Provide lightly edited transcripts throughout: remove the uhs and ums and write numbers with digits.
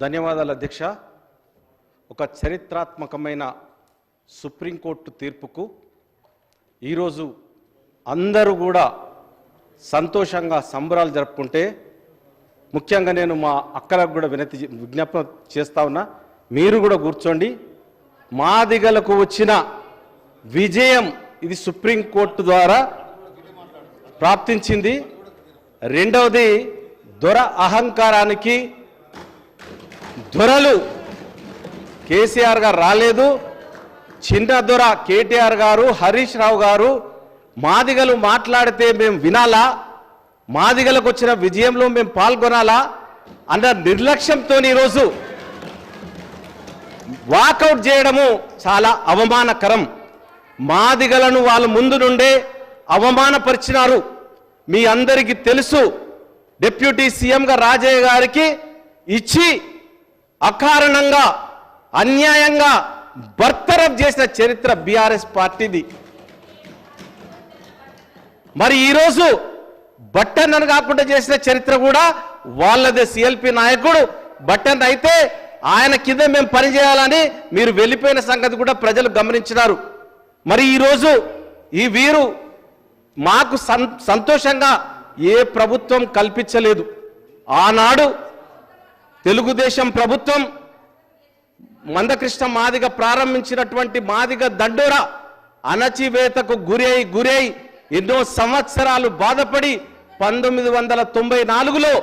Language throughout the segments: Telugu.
ధన్యవాదాలు అధ్యక్ష. ఒక చరిత్రాత్మకమైన సుప్రీంకోర్టు తీర్పుకు ఈరోజు అందరూ కూడా సంతోషంగా సంబరాలు జరుపుకుంటే, ముఖ్యంగా నేను మా అక్కలకు కూడా విజ్ఞాపన చేస్తా ఉన్నా, మీరు కూడా కూర్చోండి. మాదిగలకు వచ్చిన విజయం ఇది సుప్రీంకోర్టు ద్వారా ప్రాప్తించింది. రెండవది, దొర అహంకారానికి దొరలు కేసీఆర్ గారు రాలేదు, చిన్న దొర కేటీఆర్ గారు, హరీష్ రావు గారు మాదిగలు మాట్లాడితే మేము వినాలా, మాదిగలకు వచ్చిన విజయంలో మేము పాల్గొనాలా అన్న నిర్లక్ష్యంతో ఈరోజు వాకౌట్ చేయడము చాలా అవమానకరం. మాదిగలను వాళ్ళ ముందు నుండే అవమానపరిచినారు. మీ అందరికీ తెలుసు, డిప్యూటీ సీఎంగా రాజయ్య గారికి ఇచ్చి అకారణంగా అన్యాయంగా బర్తరఫ్ చేసిన చరిత్ర బీఆర్ఎస్ పార్టీది. మరి ఈరోజు బట్టన్నను కాకుండా చేసిన చరిత్ర కూడా వాళ్ళదే. సిఎల్పి నాయకుడు బట్టన్ అయితే ఆయన కింద మేము పనిచేయాలని మీరు వెళ్ళిపోయిన సంగతి కూడా ప్రజలు గమనించినారు. మరి ఈరోజు ఈ వీరు మాకు సంతోషంగా ఏ ప్రభుత్వం కల్పించలేదు. ఆనాడు తెలుగుదేశం ప్రభుత్వం మందకృష్ణ మాదిగ ప్రారంభించినటువంటి మాదిగ దండోరా అణచివేతకు గురై ఎన్నో సంవత్సరాలు బాధపడి 1994లో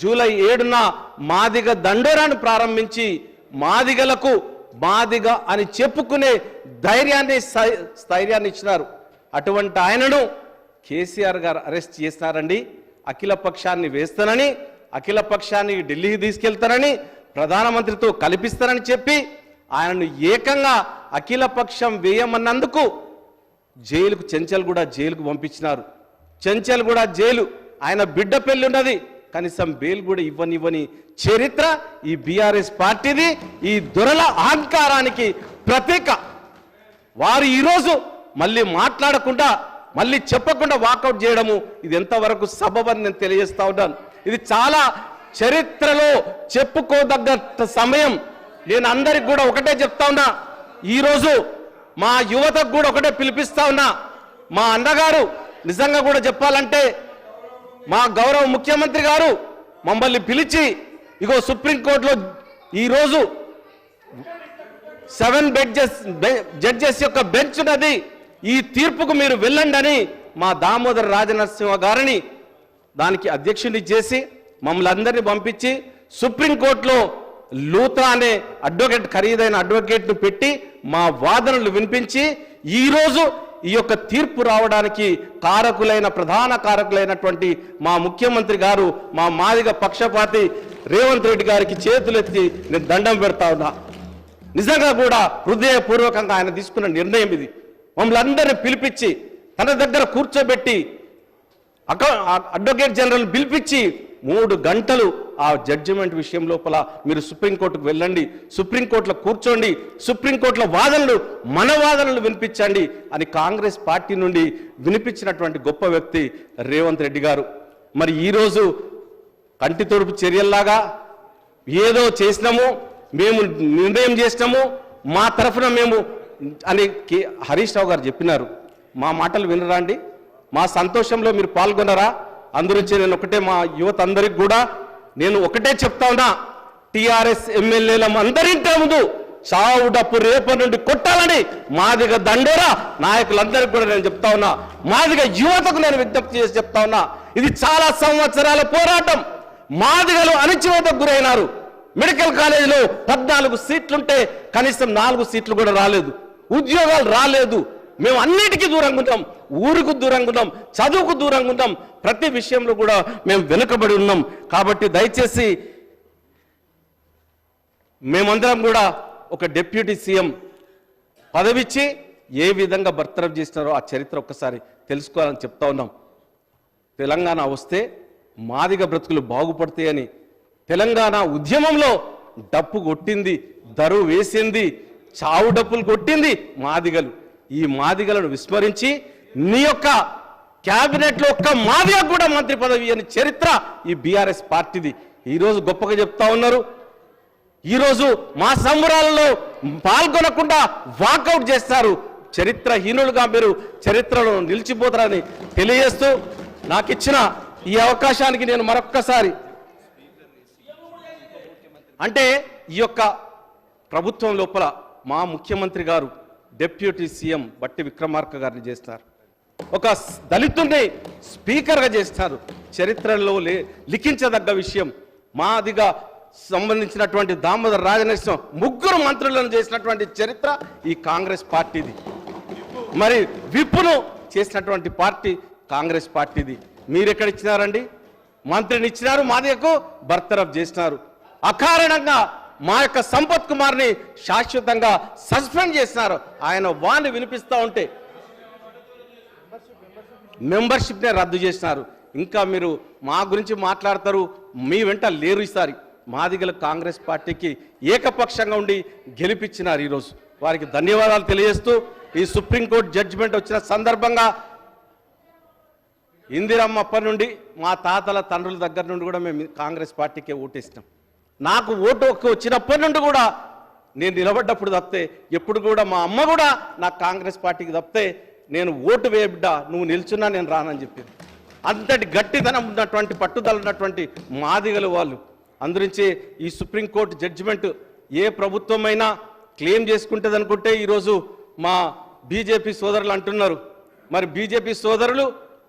జూలై 7న మాదిగ దండోరాను ప్రారంభించి మాదిగలకు మాదిగ అని చెప్పుకునే స్థైర్యాన్ని ఇచ్చినారు. అటువంటి ఆయనను కేసీఆర్ గారు అరెస్ట్ చేసినారండి. అఖిల పక్షాన్ని వేస్తానని, అఖిల పక్షాన్ని ఢిల్లీకి తీసుకెళ్తానని, ప్రధానమంత్రితో కల్పిస్తానని చెప్పి ఆయనను ఏకంగా అఖిల పక్షం వేయమన్నందుకు జైలుకు చెంచల్గూడ జైలుకు పంపించినారు. చెంచల్గూడ జైలు, ఆయన బిడ్డ పెళ్లి ఉన్నది, కనీసం బెయిల్ కూడా ఇవ్వని చరిత్ర ఈ బీఆర్ఎస్ పార్టీది. ఈ దొరల అహంకారానికి ప్రతీక. వారు ఈరోజు మళ్ళీ మాట్లాడకుండా, మళ్ళీ చెప్పకుండా వాకౌట్ చేయడము ఇది ఎంతవరకు సబబని నేను తెలియజేస్తా ఉన్నాను. ఇది చాలా చరిత్రలో చెప్పుకోదగ్గ సమయం. నేను అందరికి కూడా ఒకటే చెప్తా ఉన్నా, ఈరోజు మా యువతకు కూడా ఒకటే పిలిపిస్తా ఉన్నా. మా అన్నగారు నిజంగా కూడా చెప్పాలంటే మా గౌరవ ముఖ్యమంత్రి గారు మమ్మల్ని పిలిచి, ఇగో సుప్రీంకోర్టులో ఈరోజు 7 జడ్జెస్ యొక్క బెంచ్ ఉన్నది, ఈ తీర్పుకు మీరు వెళ్ళండి అని మా దామోదర రాజనరసింహ గారిని దానికి అధ్యక్షుని చేసి మమ్మల్ని అందరినీ పంపించి సుప్రీంకోర్టులో లూత్రా అనే అడ్వకేట్, ఖరీదైన అడ్వకేట్ను పెట్టి మా వాదనలు వినిపించి ఈరోజు ఈ యొక్క తీర్పు రావడానికి ప్రధాన కారకులైనటువంటి మా ముఖ్యమంత్రి గారు, మా మాదిగ పక్షపాతి రేవంత్ రెడ్డి గారికి చేతులెత్తి నేను దండం పెడతా ఉన్నా. నిజంగా కూడా హృదయపూర్వకంగా ఆయన తీసుకున్న నిర్ణయం ఇది. మమ్మల్ని అందరినీ పిలిపించి తన దగ్గర కూర్చోబెట్టి అడ్వకేట్ జనరల్ పిలిపించి 3 గంటలు ఆ జడ్జిమెంట్ విషయం లోపల మీరు సుప్రీంకోర్టుకు వెళ్ళండి, సుప్రీంకోర్టులో కూర్చోండి, సుప్రీంకోర్టులో మన వాదనలు వినిపించండి అని కాంగ్రెస్ పార్టీ నుండి వినిపించినటువంటి గొప్ప వ్యక్తి రేవంత్ రెడ్డి గారు. మరి ఈరోజు కంటి తొడుపు చర్యల్లాగా ఏదో చేసినాము, మేము నిర్ణయం చేసినాము, మా తరఫున మేము అని హరీష్ రావు గారు చెప్పినారు. మా మాటలు వినరా అండి? మా సంతోషంలో మీరు పాల్గొనరా? అందురించి నేను ఒకటే మా యువత అందరికి కూడా నేను ఒకటే చెప్తా ఉన్నా, టీఆర్ఎస్ ఎమ్మెల్యేల అందరింటి ముందు చావు డప్పు రేపటి నుండి కొట్టాలని మాదిగ దండోరా నాయకులందరికీ కూడా నేను చెప్తా ఉన్నా. మాదిగ యువతకు నేను విజ్ఞప్తి చేసి చెప్తా ఉన్నా, ఇది చాలా సంవత్సరాల పోరాటం. మాదిగలు అణచివేతకు గురైనారు. మెడికల్ కాలేజీలో 14 సీట్లుంటే కనీసం 4 సీట్లు కూడా రాలేదు, ఉద్యోగాలు రాలేదు. మేము అన్నిటికీ దూరంగా ఉన్నాం, ఊరుకు దూరంగా ఉన్నాం, చదువుకు దూరంగా ఉన్నాం, ప్రతి విషయంలో కూడా మేము వెనుకబడి ఉన్నాం. కాబట్టి దయచేసి మేమందరం కూడా ఒక డిప్యూటీ సీఎం పదవిచ్చి ఏ విధంగా బర్తరఫ్ చేసినారో ఆ చరిత్ర ఒక్కసారి తెలుసుకోవాలని చెప్తా ఉన్నాం. తెలంగాణ వస్తే మాదిగ బ్రతుకులు బాగుపడతాయని తెలంగాణ ఉద్యమంలో డప్పు కొట్టింది, దరువు వేసింది, చావు డప్పులు కొట్టింది మాదిగలు. ఈ మాదిగలను విస్మరించి నీ యొక్క క్యాబినెట్లో ఒక్క మాదిగ కూడా మంత్రి పదవి అని చరిత్ర ఈ బీఆర్ఎస్ పార్టీది. ఈరోజు గొప్పగా చెప్తా ఉన్నారు, ఈరోజు మా సంబరాలలో పాల్గొనకుండా వాకౌట్ చేస్తారు. చరిత్రహీనులుగా మీరు చరిత్రలో నిలిచిపోతారని తెలియజేస్తూ నాకు ఇచ్చిన ఈ అవకాశానికి నేను మరొక్కసారి అంటే ఈ యొక్క ప్రభుత్వం లోపల మా ముఖ్యమంత్రి గారు డిప్యూటీ సీఎం బట్టి విక్రమార్క గారిని చేస్తారు, ఒక దళితుడిని స్పీకర్గా చేస్తారు. చరిత్రలో లిఖించదగ్గ విషయం. మాదిగా సంబంధించినటువంటి దామోదర్ రాజనరసింహ ముగ్గురు మంత్రులను చేసినటువంటి చరిత్ర ఈ కాంగ్రెస్ పార్టీది. మరి విప్పును చేసినటువంటి పార్టీ కాంగ్రెస్ పార్టీది. మీరు ఎక్కడ ఇచ్చినారండి? మంత్రిని ఇచ్చినారు, మాదిగకు బర్తరఫ్ చేసినారు. అకారణంగా మా యొక్క సంపత్ కుమార్ని శాశ్వతంగా సస్పెండ్ చేసినారు. ఆయన వాణ్ణి వినిపిస్తూ ఉంటే మెంబర్షిప్నే రద్దు చేసినారు. ఇంకా మీరు మా గురించి మాట్లాడతారు, మీ వెంట లేరు. ఈసారి మాదిగల కాంగ్రెస్ పార్టీకి ఏకపక్షంగా ఉండి గెలిపించినారు. ఈరోజు వారికి ధన్యవాదాలు తెలియజేస్తూ ఈ సుప్రీంకోర్టు జడ్జిమెంట్ వచ్చిన సందర్భంగా ఇందిరమ్మ అప్పటి నుండి మా తాతల తండ్రుల దగ్గర నుండి కూడా మేము కాంగ్రెస్ పార్టీకే ఓటేసినాం. నాకు ఓటు వచ్చినప్పటి నుండి కూడా నేను నిలబడ్డప్పుడు తప్పితే ఎప్పుడు కూడా మా అమ్మ కూడా నాకు కాంగ్రెస్ పార్టీకి తప్పితే నేను ఓటు వేయబిడ్డ నువ్వు నిల్చున్నా నేను రానని చెప్పింది. అంతటి గట్టితనం ఉన్నటువంటి పట్టుదల ఉన్నటువంటి మాదిగలు వాళ్ళు. అందురించి ఈ సుప్రీంకోర్టు జడ్జిమెంట్ ఏ ప్రభుత్వమైనా క్లెయిమ్ చేసుకుంటుంది అనుకుంటే ఈరోజు మా బీజేపీ సోదరులు అంటున్నారు. మరి బీజేపీ సోదరులు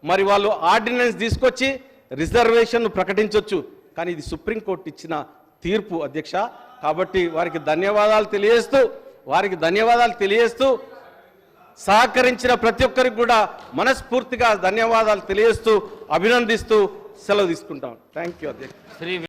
మరి వాళ్ళు ఆర్డినెన్స్ తీసుకొచ్చి రిజర్వేషన్ను ప్రకటించవచ్చు, కానీ ఇది సుప్రీంకోర్టు ఇచ్చిన తీర్పు అధ్యక్ష. కాబట్టి వారికి ధన్యవాదాలు తెలియజేస్తూ సహకరించిన ప్రతి ఒక్కరికి కూడా మనస్ఫూర్తిగా ధన్యవాదాలు తెలియజేస్తూ అభినందిస్తూ సెలవు తీసుకుంటాం. థ్యాంక్ యూ అధ్యక్ష.